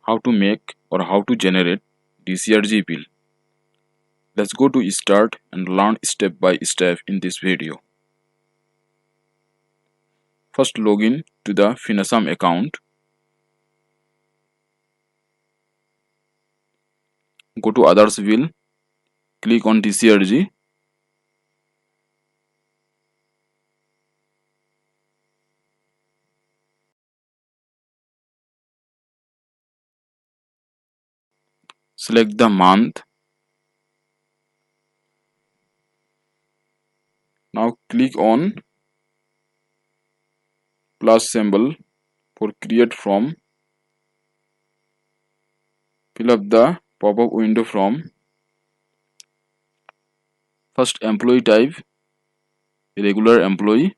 how to make or how to generate DCRG bill. Let's go to start and learn step by step in this video. First, log in to the Finassam account. Go to others bill, click on DCRG. Select the month. Now click on plus symbol for create from. Fill up the pop-up window from. First, employee type, regular employee.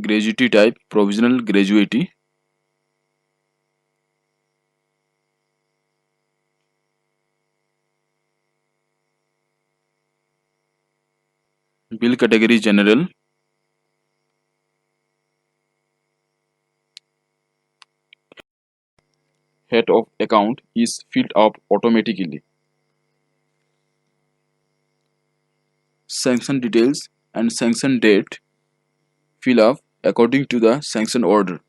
Gratuity type, provisional gratuity. Bill category, general. Head of account is filled up automatically. Sanction details and sanction date fill up according to the sanction order.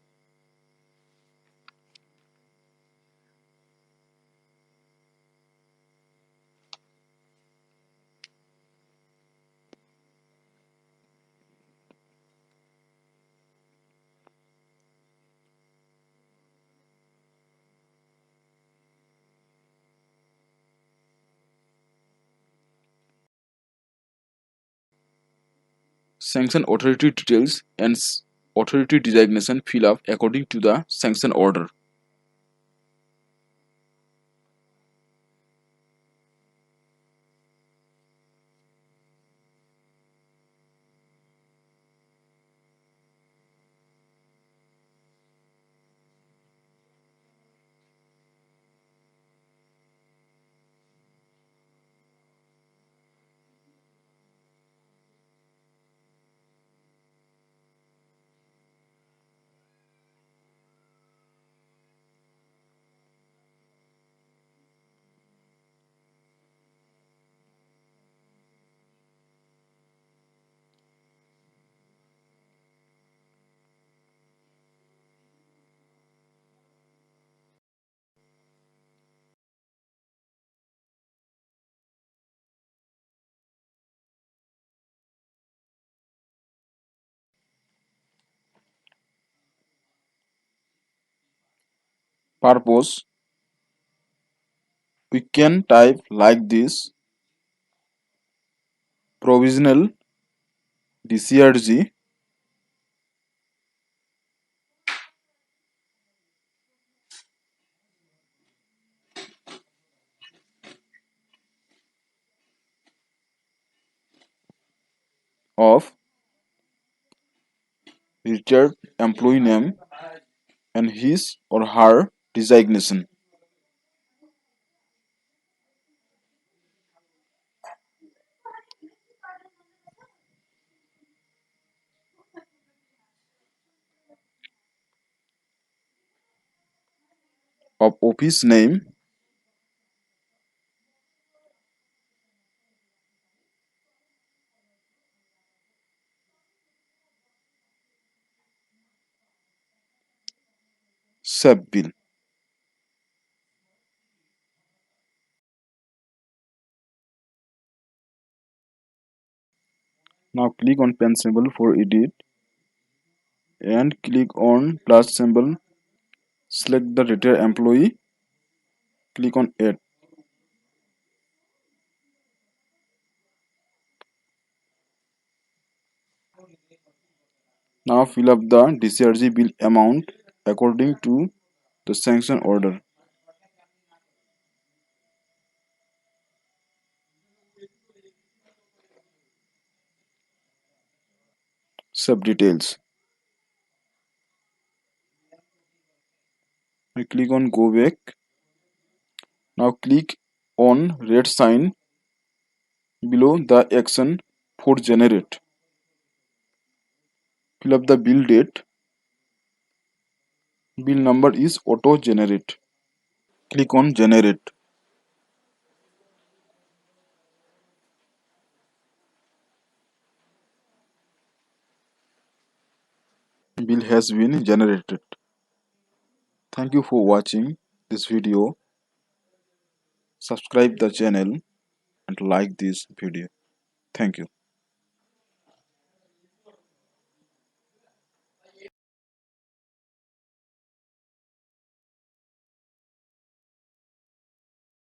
Sanction authority details and authority designation fill up according to the sanction order. Purpose, we can type like this: provisional DCRG of retired employee name and his or her designation. Of office name, sub bill. Now click on pen symbol for edit and click on plus symbol. Select the retired employee. Click on add. Now fill up the DCRG bill amount according to the sanction order. Sub details. I click on go back. Now click on red sign below the action for generate. Fill up the bill date. Bill number is auto generate. Click on generate. Bill has been generated. Thank you for watching this video. Subscribe the channel and like this video. Thank you.